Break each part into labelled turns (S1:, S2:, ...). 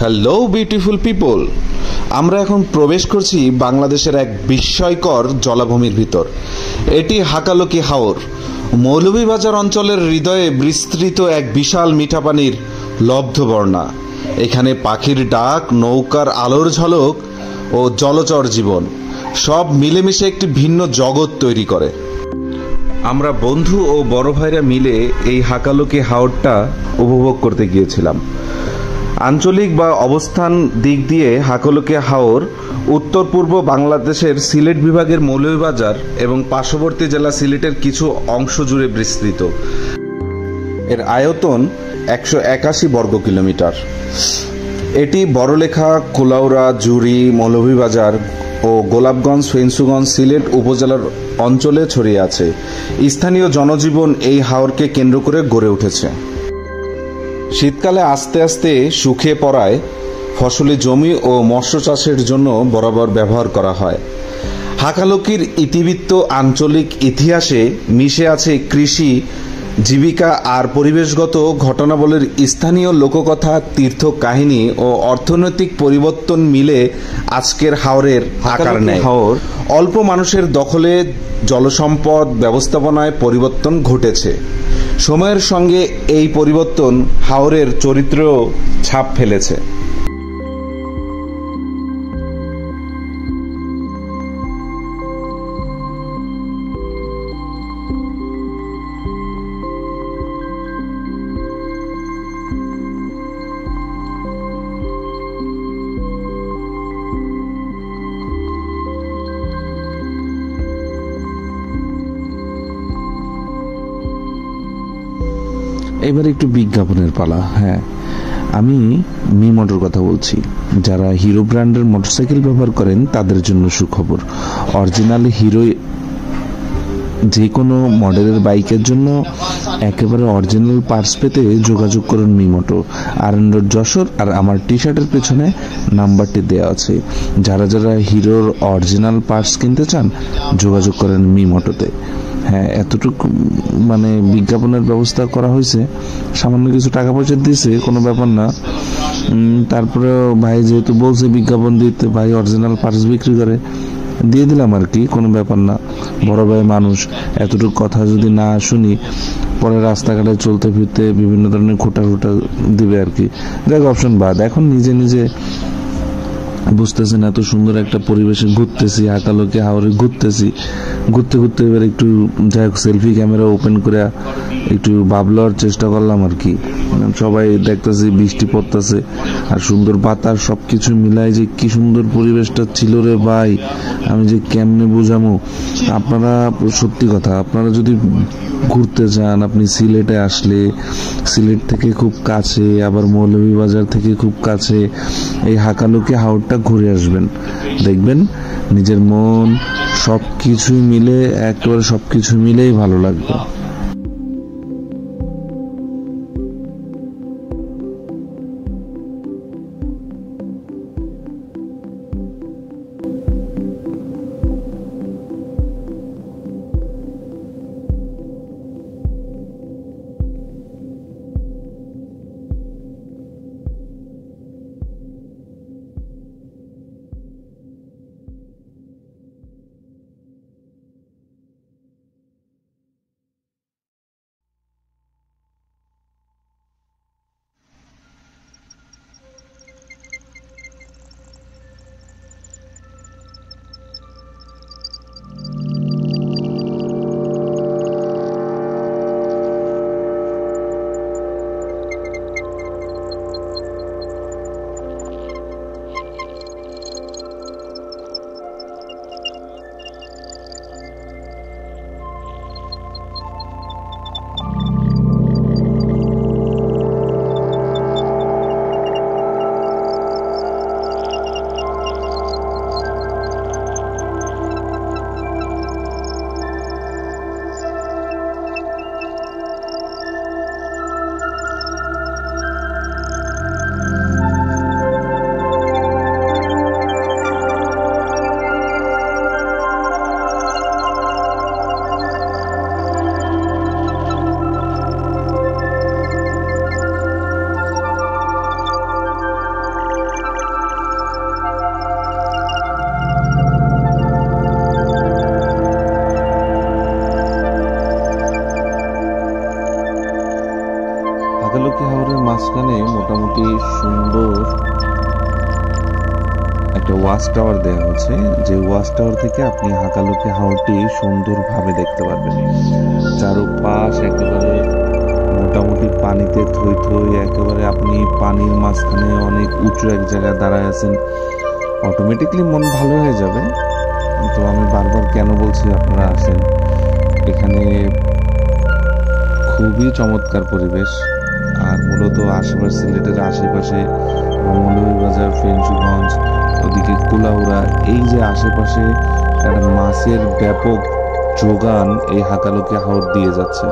S1: Hello beautiful people, আমরা এখন প্রবেশ করছি বাংলাদেশের এক বিস্ময়কর জলাভূমির ভিতর। এটি হাকালুকি হাওর, মৌলভীবাজার অঞ্চলের হৃদয়ে বিস্তৃত এক বিশাল মিঠা পানির লব্ধবর্ণা। এখানে পাখির ডাক, নৌকার আলোর ঝলক ও জলচর জীবন সব মিলেমিশে একটি ভিন্ন জগৎ তৈরি করে। আমরা বন্ধু ও বড় ভাইরা মিলে এই হাকালুকি হাওরটা উপভোগ করতে গিয়েছিলাম। আঞ্চলিক বা অবস্থান দিক দিয়ে হাকালুকি হাওর উত্তর পূর্ব বাংলাদেশের সিলেট বিভাগের মৌলভীবাজার এবং পার্শ্ববর্তী জেলা সিলেটের কিছু অংশ জুড়ে বিস্তৃত। এর আয়তন 181 বর্গ কিলোমিটার। এটি বড়লেখা, কুলাউড়া, জুড়ি, মৌলভীবাজার ও গোলাপগঞ্জ, ফেঞ্চুগঞ্জ, সিলেট উপজেলার অঞ্চলে ছড়িয়ে আছে। স্থানীয় জনজীবন এই হাওরকে কেন্দ্র করে গড়ে উঠেছে। শীতকালে আস্তে আস্তে শুকিয়ে পড়ায় ফসলি জমি ও মৎস্য চাষের জন্য বরাবর ব্যবহার করা হয়। হাকালুকির ইতিবৃত্ত আঞ্চলিক ইতিহাসে মিশে আছে কৃষি, জীবিকা আর পরিবেশগত ঘটনাবলীর স্থানীয় লোককথা, তীর্থ কাহিনী ও অর্থনৈতিক পরিবর্তন মিলে আজকের হাওরের আকার নেয়। হাওর অল্প মানুষের দখলে জলসম্পদ ব্যবস্থাপনায় পরিবর্তন ঘটেছে। সময়ের সঙ্গে এই পরিবর্তন হাওরের চরিত্রেও ছাপ ফেলেছে।
S2: এবার একটু বিজ্ঞাপনের পালা। হ্যাঁ, আমি মি মোটর কথা বলছি। যারা হিরো ব্র্যান্ডের মোটরসাইকেল ব্যবহার করেন তাদের জন্য সুখবর। অরিজিনাল হিরো যে কোনো মডেলের বাইকের জন্য একেবারে অরিজিনাল পার্টস পেতে যোগাযোগ করুন মি মোটো। আর&ডি যশোর আর আমার টি শার্টের পেছনে নাম্বারটি দেওয়া আছে। যারা যারা হিরোর অরিজিনাল পার্টস কিনতে চান যোগাযোগ করেন মি মোটোতে। হ্যাঁ, এতটুকু মানে বিজ্ঞাপনের ব্যবস্থা করা হয়েছে, সামান্য কিছু টাকা পয়সা দিয়েছে, কোনো ব্যাপার না। তারপরে ভাই যেহেতু বলছে বিজ্ঞাপন দিতে, ভাই অরিজিনাল পার্টস বিক্রি করে, দিয়ে দিলাম আর কি, কোনো ব্যাপার না। বড় ভাই মানুষ, এতটুকু কথা যদি না শুনি পরে রাস্তাঘাটে চলতে ফিরতে বিভিন্ন ধরনের খোটা দিবে আর কি। দেখ, অপশন বাদ। এখন নিজে নিজে বুঝতেছেন এত সুন্দর একটা পরিবেশে ঘুরতেছি, হাকালুকি হাওরে ঘুরতে ঘুরতে এবার একটু যাই হোক সেলফি ক্যামেরা ওপেন করে একটু ভাবলার চেষ্টা করলাম আর কি। সবাই দেখতেছি বৃষ্টি পড়তেছে আর সুন্দর বাতাস, সবকিছু মিলাই যে কি সুন্দর পরিবেশটা ছিল রে ভাই, আমি যে কেমনে বুঝামো। আপনারা সত্যি কথা, আপনারা যদি ঘুরতে চান, আপনি সিলেটে আসলে সিলেট থেকে খুব কাছে, আবার মৌলভীবাজার থেকে খুব কাছে, এই হাকালুকি হাওরটা ঘুরে আসবেন। দেখবেন নিজের মন সবকিছু মিলে, একেবারে সবকিছু মিলেই ভালো লাগবে। একটি সুন্দর একটা ওয়াচ টাওয়ার দেওয়া হচ্ছে, যে ওয়াচ টাওয়ার থেকে আপনি হাকালুকি হাওরটি সুন্দরভাবে দেখতে পারবেন। চারপাশ একেবারে মোটামুটি পানিতে থই থই, একেবারে আপনি পানির মাঝখানে অনেক উঁচু এক জায়গায় দাঁড়ায় আছেন, অটোমেটিকলি মন ভালো হয়ে যাবে। তো আমি বারবার কেন বলছি আপনারা আসেন, এখানে খুবই চমৎকার পরিবেশ। আর মূলত আশেপাশে সিলেটের আশেপাশে মৌলভীবাজার, ফেঞ্চুগঞ্জ, ওদিকে কুলাউড়া, এই যে আশেপাশে একটা মাছের ব্যাপক যোগান এই হাকালুকি হাওর দিয়ে যাচ্ছে।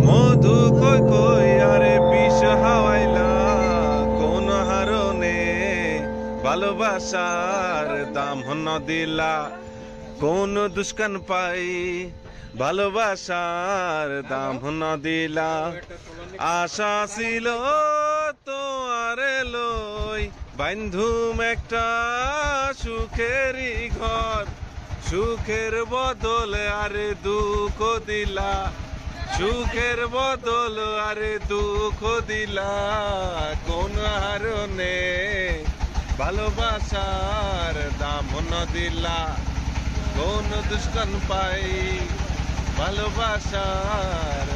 S3: মধু কই কই আরে বিষ হাওয়াইলা, কোন হারনে ভালোবাসার দাম ন দিলা, কোন দুষ্কান পাই ভালোবাসার দাম ন দিলা। আশা ছিল তোমারে লই বান্ধুম একটা সুখেরই ঘর, সুখের বদলে আরে দুঃখ দিলা, সুখের বদল আরে দুঃখ দিলা, কোন হারনে ভালোবাসার দাম ন দিলা, কোন দুষ্কান পাই ভালোবাসার